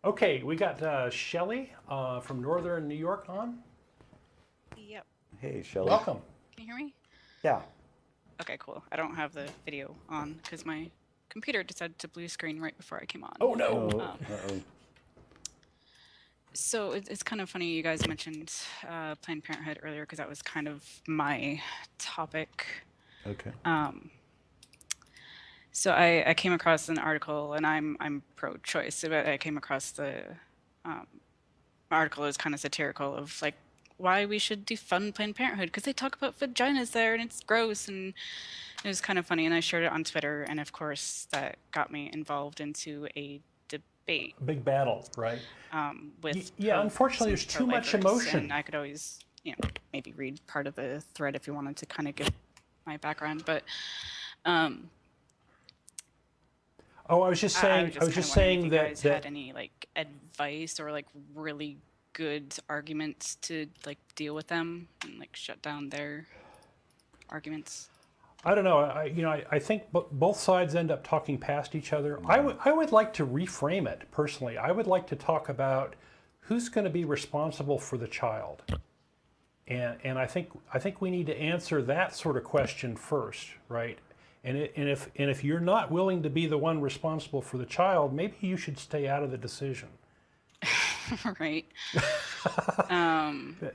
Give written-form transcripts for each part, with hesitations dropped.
Okay, we got Shelly from Northern New York on. Yep. Hey, Shelly. Welcome. Can you hear me? Yeah. Okay, cool. I don't have the video on because my computer decided to blue screen right before I came on. Oh no. Uh-oh. So it's kind of funny you guys mentioned Planned Parenthood earlier because that was kind of my topic. Okay. So I came across an article, and I'm pro-choice, but I came across the article is kind of satirical of like why we should defund Planned Parenthood because they talk about vaginas there and it's gross, and it was kind of funny. And I shared it on Twitter, and of course that got me involved into a debate. Big battle, right? With yeah, unfortunately, there's too much emotion. And I could always, maybe read part of the thread if you wanted to kind of give my background, but. Oh, I was just saying. I was just saying if you that guys had any like advice or like really good arguments to like deal with them and like shut down their arguments. I don't know. I think both sides end up talking past each other. I would like to reframe it personally. I would like to talk about who's going to be responsible for the child, and I think we need to answer that sort of question first, right? And if you're not willing to be the one responsible for the child, maybe you should stay out of the decision. Right.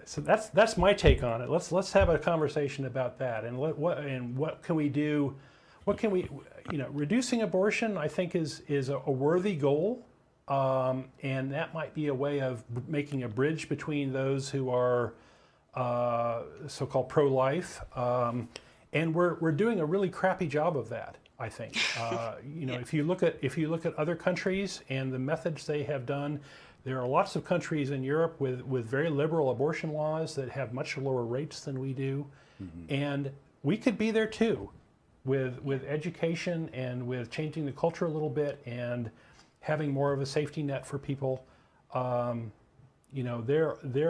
So that's my take on it. Let's have a conversation about that, and what can we do? What can we, reducing abortion, I think is a worthy goal, and that might be a way of making a bridge between those who are so-called pro-life. And we're doing a really crappy job of that, I think. Yeah. If you look at other countries and the methods they have done, there are lots of countries in Europe with very liberal abortion laws that have much lower rates than we do, and we could be there too, with education and with changing the culture a little bit and having more of a safety net for people. There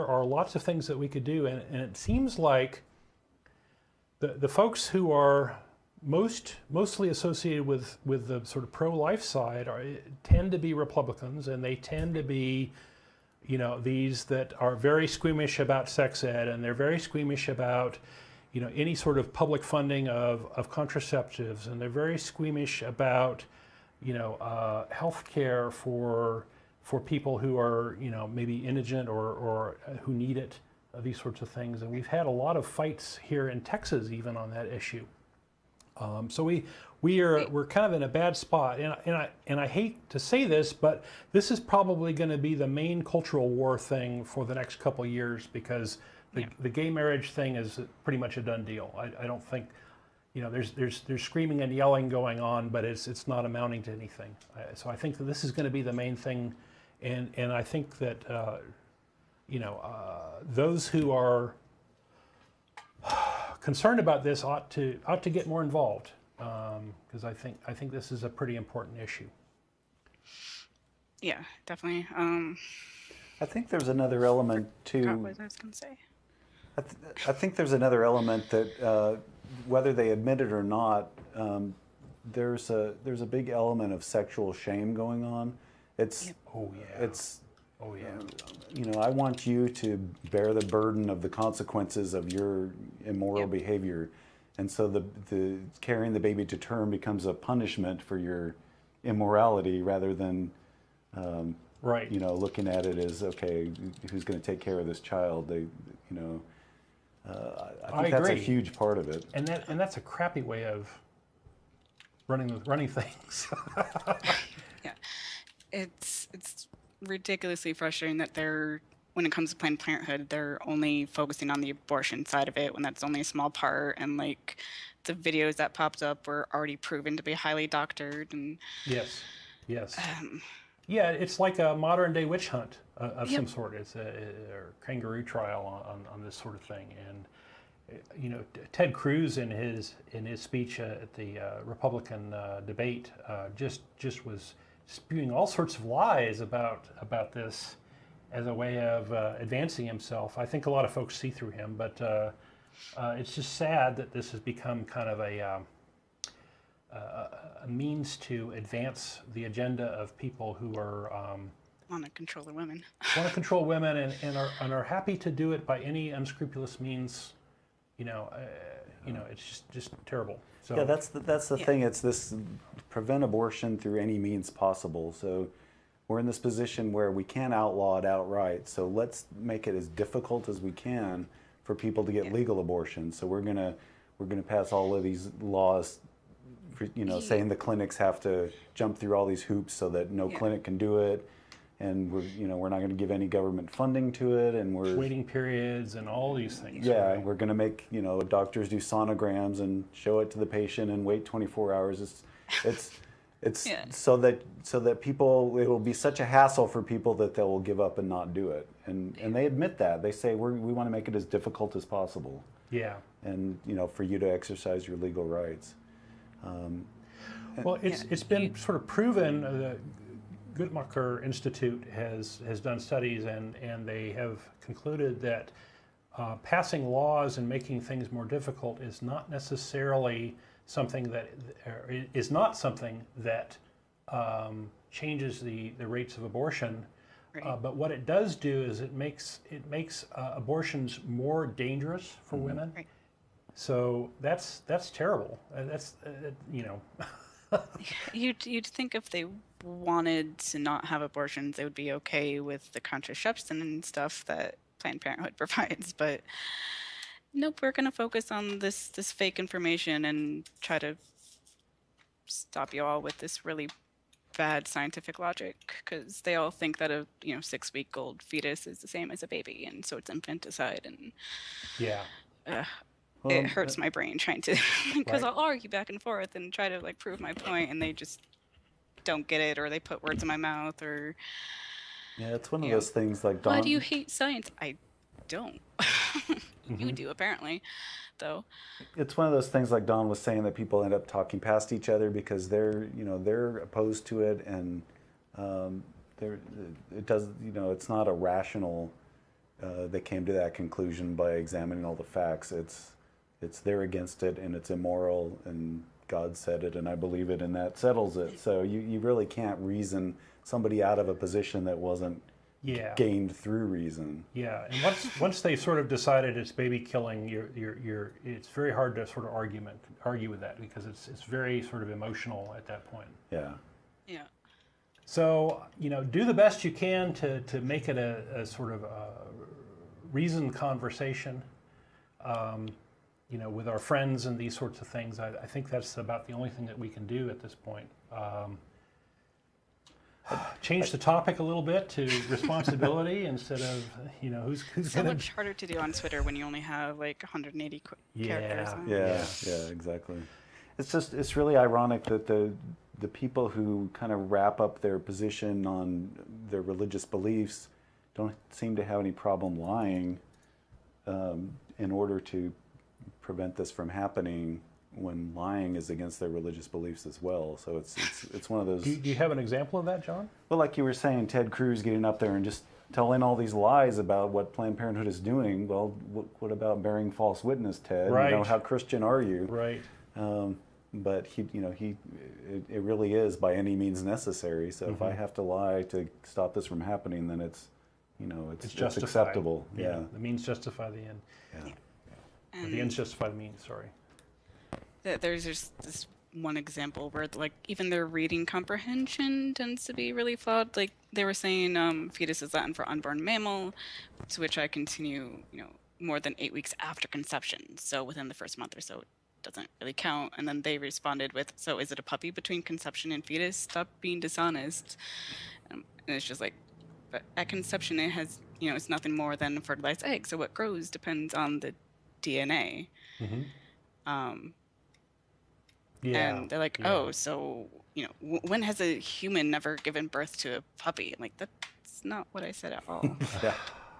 are lots of things that we could do, and it seems like the folks who are mostly associated with the sort of pro-life side tend to be Republicans, and they tend to be, these that are very squeamish about sex ed, and they're very squeamish about, any sort of public funding of contraceptives, and they're very squeamish about, health care for people who are, maybe indigent or who need it. These sorts of things, and we've had a lot of fights here in Texas even on that issue. So we're kind of in a bad spot, and I hate to say this, but this is probably going to be the main cultural war thing for the next couple of years, because the gay marriage thing is pretty much a done deal. I don't think, there's screaming and yelling going on, but it's not amounting to anything. So I think that this is going to be the main thing, and I think that. Those who are concerned about this ought to get more involved, because I think this is a pretty important issue. Yeah, definitely. I think there's another element too. What I was going to say. I think there's another element that whether they admit it or not, there's a big element of sexual shame going on. It's Oh yeah. I want you to bear the burden of the consequences of your immoral behavior, and so the carrying the baby to term becomes a punishment for your immorality rather than right. Looking at it as, okay, who's going to take care of this child? I think that's a huge part of it. And that's a crappy way of running things. Yeah, it's ridiculously frustrating that when it comes to Planned Parenthood, they're only focusing on the abortion side of it when that's only a small part, and like the videos that popped up were already proven to be highly doctored. And yes. Yeah, it's like a modern day witch hunt of some sort. It's a kangaroo trial on this sort of thing. And Ted Cruz in his speech at the Republican debate just was spewing all sorts of lies about this as a way of advancing himself. I think a lot of folks see through him, but it's just sad that this has become kind of a means to advance the agenda of people who are want to control the women. Want to control women and are happy to do it by any unscrupulous means. It's just terrible. So Yeah, that's the thing. It's this prevent abortion through any means possible. So we're in this position where we can't outlaw it outright. So let's make it as difficult as we can for people to get legal abortion. So we're gonna pass all of these laws, saying the clinics have to jump through all these hoops so that no clinic can do it, and we're not going to give any government funding to it, and we're waiting periods and all these things. Yeah, right? we're going to make doctors do sonograms and show it to the patient and wait 24 hours. It's so that people, it will be such a hassle for people that they will give up and not do it, and they admit that. They say we want to make it as difficult as possible. Yeah. And for you to exercise your legal rights. Well, it's been sort of proven. The Guttmacher Institute has done studies, and they have concluded that passing laws and making things more difficult is not necessarily something that changes the rates of abortion. Right. But what it does do is it makes abortions more dangerous for women. Right. So that's terrible. You'd think if they wanted to not have abortions, they would be okay with the contraception and stuff that Planned Parenthood provides. But nope, we're going to focus on this fake information and try to stop you all with this really bad scientific logic, because they all think that a 6-week-old fetus is the same as a baby, and so it's infanticide. And it hurts my brain trying to, because I'll argue back and forth and try to prove my point, and they just don't get it, or they put words in my mouth, or it's one of those things like Don. Why do you hate science? I don't. You do apparently, though. It's one of those things like Don was saying, that people end up talking past each other because they're opposed to it, and it's not a rational. They came to that conclusion by examining all the facts. It's they're against it, and it's immoral, and God said it, and I believe it, and that settles it. So you really can't reason somebody out of a position that wasn't gained through reason. Yeah, and once they sort of decided it's baby killing, it's very hard to sort of argue with that, because it's very sort of emotional at that point. Yeah. Yeah. So do the best you can to make it a sort of a reasoned conversation. With our friends and these sorts of things. I think that's about the only thing that we can do at this point. Change the topic a little bit to responsibility instead of, who's so going to... much harder to do on Twitter when you only have 180 characters. Yeah, exactly. It's really ironic that the people who kind of wrap up their position on their religious beliefs don't seem to have any problem lying in order to prevent this from happening, when lying is against their religious beliefs as well. So it's one of those. Do you have an example of that, John? Well, like you were saying, Ted Cruz getting up there and just telling all these lies about what Planned Parenthood is doing. Well, what about bearing false witness, Ted? Right. How Christian are you? Right. But it really is by any means necessary. So if I have to lie to stop this from happening, then it's acceptable. Yeah. The means justify the end. Yeah. Or the ends justify the means. Sorry. There's just this one example where even their reading comprehension tends to be really flawed. They were saying fetus is Latin for unborn mammal, to which I continue more than 8 weeks after conception, so within the first month or so it doesn't really count. And then they responded with, so is it a puppy between conception and fetus? Stop being dishonest. And it's just but at conception it has it's nothing more than a fertilized egg, so what grows depends on the DNA. And they're so when has a human never given birth to a puppy? That's not what I said at all.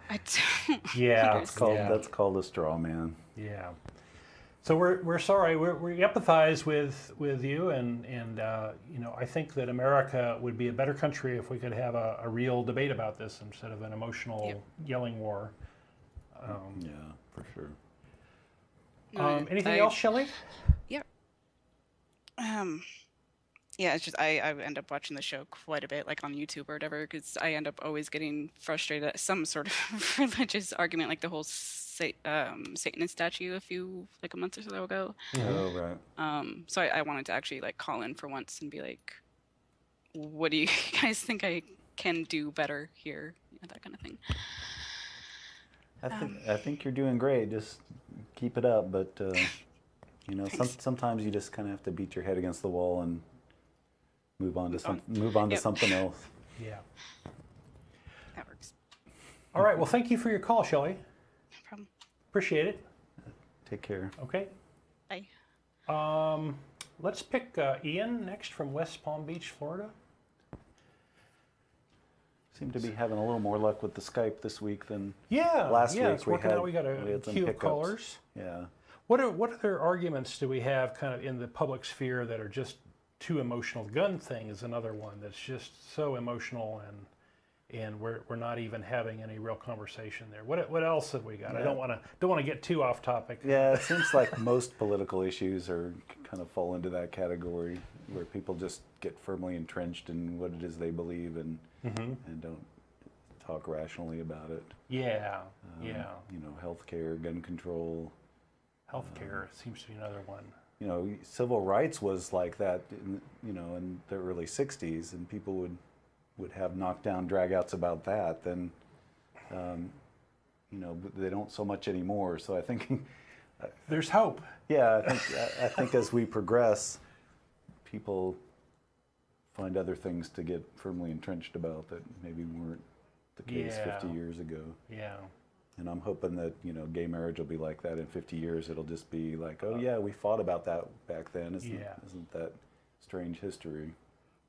I don't that's called a straw man. Yeah. So we're sorry. We empathize with you, and I think that America would be a better country if we could have a real debate about this instead of an emotional yelling war. Yeah, for sure. Anything else, Shelly? Yeah. Yeah, it's just I end up watching the show quite a bit, like on YouTube or whatever, because I end up always getting frustrated at some sort of religious argument, like the whole Satanist statue a month or so ago. Oh, right. So I wanted to actually like call in for once and be like, what do you guys think I can do better here? That kind of thing. I think you're doing great. Just keep it up. But Thanks. sometimes you just kind of have to beat your head against the wall and move on to Yep. something else. Yeah. That works. All right. Well, thank you for your call, Shelly. No problem. Appreciate it. Take care. Okay. Bye. Let's pick Ian next from West Palm Beach, Florida. Seem to be having a little more luck with the Skype this week than Yeah. last yeah, week. it's working out. We got a had some queue of hiccups. callers. Yeah. What other arguments do we have kind of in the public sphere that are just too emotional? Gun thing is another one that's just so emotional, and we're not even having any real conversation there. What else have we got? I don't want to get too off topic. Yeah, it seems like most political issues are kind of fall into that category where people just get firmly entrenched in what it is they believe and don't talk rationally about it. Yeah. Yeah. Healthcare, gun control. Healthcare seems to be another one. Civil rights was like that, in the early '60s, and people would have knockdown dragouts about that. Then, they don't so much anymore. So I think, There's hope. yeah, I think as we progress, people find other things to get firmly entrenched about that maybe weren't the case Yeah. 50 years ago. Yeah. And I'm hoping that, gay marriage will be like that in 50 years. It'll just be like, oh yeah, we fought about that back then. Isn't that strange history?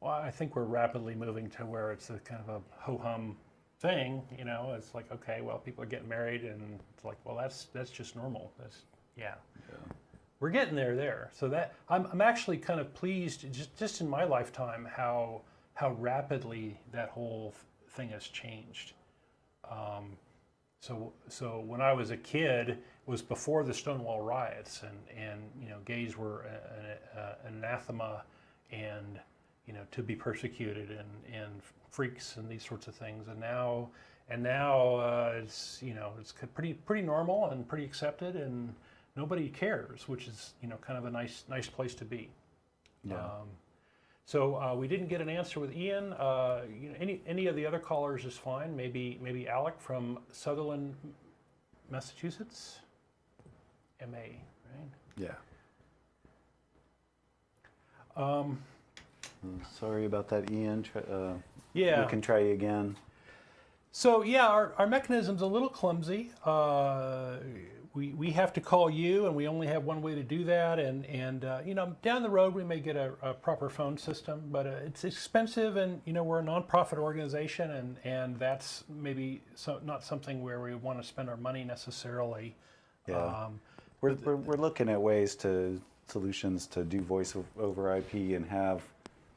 Well, I think we're rapidly moving to where it's a kind of a ho-hum thing. It's like, okay, well, people are getting married, and it's like, well, that's just normal. Yeah. We're getting there. So that I'm actually kind of pleased, just in my lifetime, how rapidly that whole thing has changed. So when I was a kid, it was before the Stonewall riots, and gays were an anathema, and to be persecuted, and freaks and these sorts of things. And now it's it's pretty normal and pretty accepted, and nobody cares, which is kind of a nice place to be. Yeah. So we didn't get an answer with Ian. Any of the other callers is fine. Maybe Alec from Sutherland, Massachusetts. MA, right? Yeah. Sorry about that, Ian. Yeah. We can try you again. So yeah, our mechanism's a little clumsy. We have to call you, and we only have one way to do that. And down the road we may get a proper phone system, but it's expensive, and we're a nonprofit organization, and that's maybe not something where we want to spend our money necessarily. Yeah. We're looking at solutions to do voice over IP and have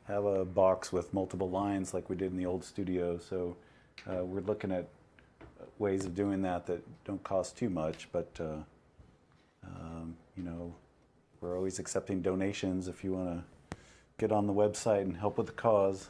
a box with multiple lines like we did in the old studio. So we're looking at ways of doing that don't cost too much, but we're always accepting donations if you want to get on the website and help with the cause.